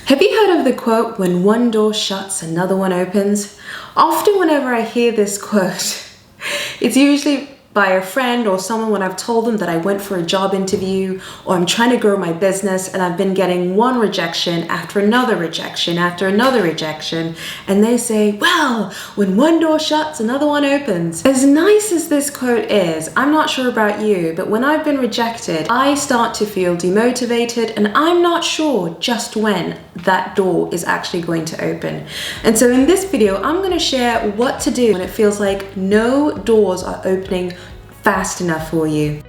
Have you heard of the quote, when one door shuts, another one opens? Often whenever I hear this quote, it's usually by a friend or someone when I've told them that I went for a job interview or I'm trying to grow my business and I've been getting one rejection after another rejection after another rejection, and they say, well, when one door shuts, another one opens. As nice as this quote is, I'm not sure about you, but when I've been rejected, I start to feel demotivated and I'm not sure just when that door is actually going to open. And so in this video, I'm going to share what to do when it feels like no doors are opening fast enough for you.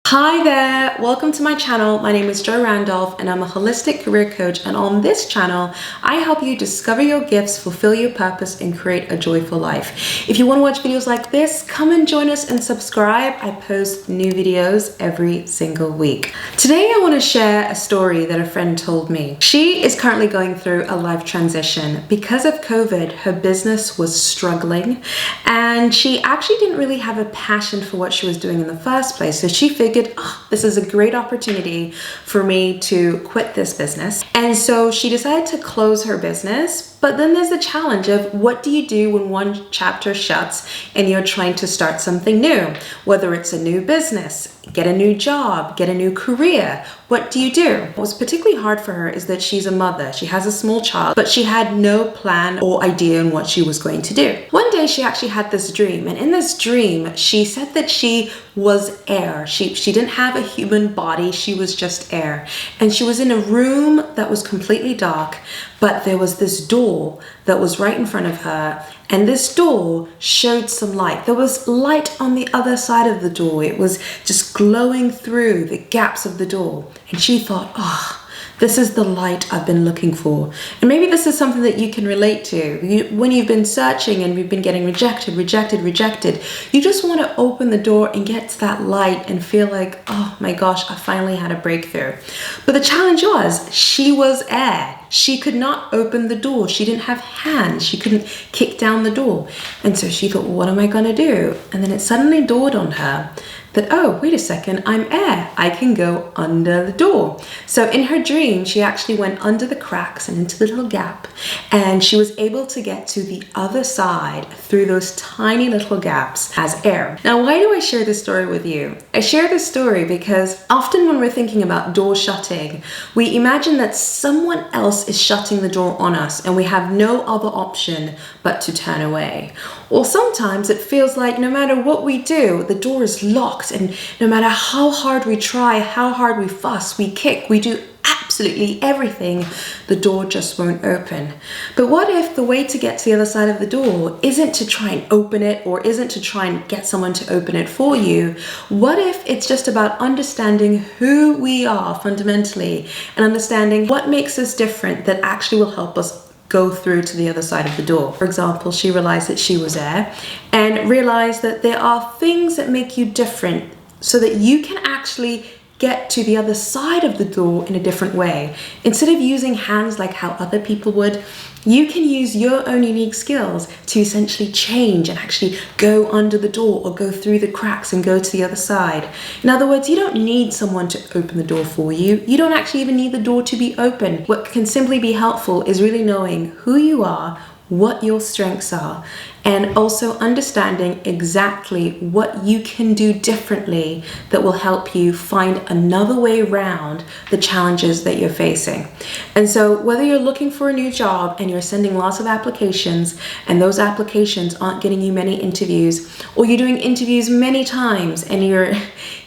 Hi there, welcome to my channel. My name is Jo Randolph and I'm a holistic career coach, and on this channel I help you discover your gifts, fulfill your purpose and create a joyful life. If you want to watch videos like this, come and join us and subscribe. I post new videos every single week. Today I want to share a story that a friend told me. She is currently going through a life transition. Because of COVID, her business was struggling and she actually didn't really have a passion for what she was doing in the first place. So she figured, oh, this is a great opportunity for me to quit this business. And so she decided to close her business. But then there's the challenge of, what do you do when one chapter shuts and you're trying to start something new? Whether it's a new business, get a new job, get a new career, what do you do? What was particularly hard for her is that she's a mother. She has a small child, but she had no plan or idea on what she was going to do. One day she actually had this dream, and in this dream she said that she was air. She didn't have a human body, she was just air. And she was in a room that was completely dark, but there was this door that was right in front of her, and this door showed some light. There was light on the other side of the door. It was just glowing through the gaps of the door. And she thought, oh, this is the light I've been looking for. And maybe this is something that you can relate to. When you've been searching and you've been getting rejected, you just want to open the door and get to that light and feel like, oh my gosh, I finally had a breakthrough. But the challenge was, she was air. She could not open the door. She didn't have hands. She couldn't kick down the door. And so she thought, well, what am I going to do? And then it suddenly dawned on her that, oh, wait a second, I'm air. I can go under the door. So in her dream, she actually went under the cracks and into the little gap, and she was able to get to the other side through those tiny little gaps as air. Now, why do I share this story with you? I share this story because often when we're thinking about door shutting, we imagine that someone else is shutting the door on us and we have no other option but to turn away. Or sometimes it feels like no matter what we do, the door is locked, and no matter how hard we try, how hard we fuss, we kick, we do absolutely everything, the door just won't open. But what if the way to get to the other side of the door isn't to try and open it, or isn't to try and get someone to open it for you? What if it's just about understanding who we are fundamentally and understanding what makes us different that actually will help us go through to the other side of the door? For example, she realized that she was air and realized that there are things that make you different so that you can actually get to the other side of the door in a different way. Instead of using hands like how other people would, you can use your own unique skills to essentially change and actually go under the door or go through the cracks and go to the other side. In other words, you don't need someone to open the door for you. You don't actually even need the door to be open. What can simply be helpful is really knowing who you are, what your strengths are, and also understanding exactly what you can do differently that will help you find another way around the challenges that you're facing. And so whether you're looking for a new job and you're sending lots of applications and those applications aren't getting you many interviews, or you're doing interviews many times and you're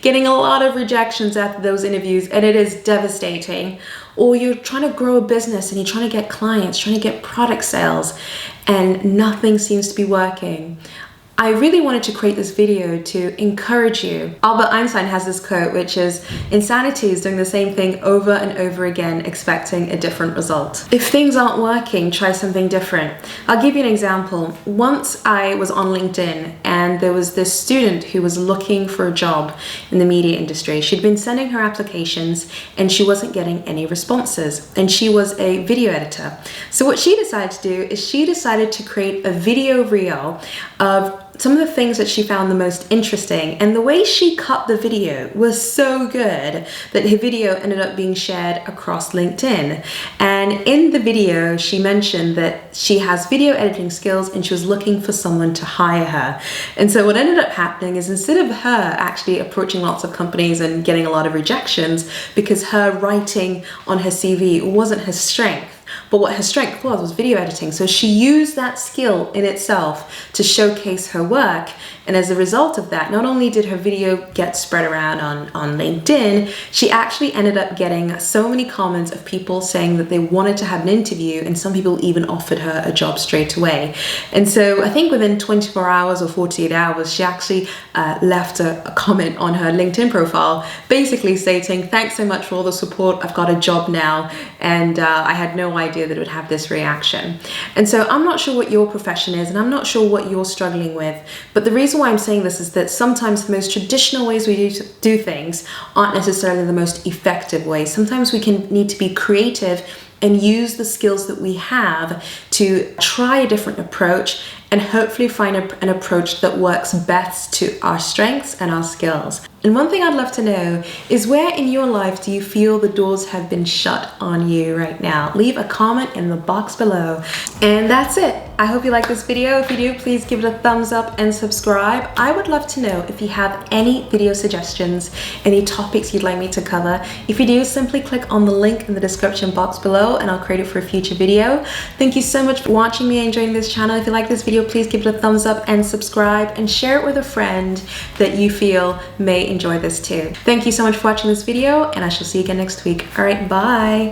getting a lot of rejections after those interviews and it is devastating, or you're trying to grow a business and you're trying to get clients, trying to get product sales, and nothing seems to be working, I really wanted to create this video to encourage you. Albert Einstein has this quote, which is, insanity is doing the same thing over and over again, expecting a different result. If things aren't working, try something different. I'll give you an example. Once I was on LinkedIn and there was this student who was looking for a job in the media industry. She'd been sending her applications and she wasn't getting any responses, and she was a video editor. So what she decided to do is she decided to create a video reel of some of the things that she found the most interesting, and the way she cut the video was so good that her video ended up being shared across LinkedIn. And in the video, she mentioned that she has video editing skills and she was looking for someone to hire her. And so what ended up happening is, instead of her actually approaching lots of companies and getting a lot of rejections because her writing on her CV wasn't her strength, but what her strength was video editing. So she used that skill in itself to showcase her work. And as a result of that, not only did her video get spread around on LinkedIn, she actually ended up getting so many comments of people saying that they wanted to have an interview, and some people even offered her a job straight away. And so I think within 24 hours or 48 hours, she actually left a comment on her LinkedIn profile, basically stating, "Thanks so much for all the support. I've got a job now." And I had no idea that it would have this reaction. And so I'm not sure what your profession is, and I'm not sure what you're struggling with, but the reason why I'm saying this is that sometimes the most traditional ways we do things aren't necessarily the most effective ways. Sometimes we can need to be creative and use the skills that we have to try a different approach and hopefully find an approach that works best to our strengths and our skills. And one thing I'd love to know is, where in your life do you feel the doors have been shut on you right now? Leave a comment in the box below. And that's it. I hope you like this video. If you do, please give it a thumbs up and subscribe. I would love to know if you have any video suggestions, any topics you'd like me to cover. If you do, simply click on the link in the description box below and I'll create it for a future video. Thank you so much for watching me and enjoying this channel. If you like this video, please give it a thumbs up and subscribe, and share it with a friend that you feel may enjoy this too. Thank you so much for watching this video, and I shall see you again next week. All right, bye.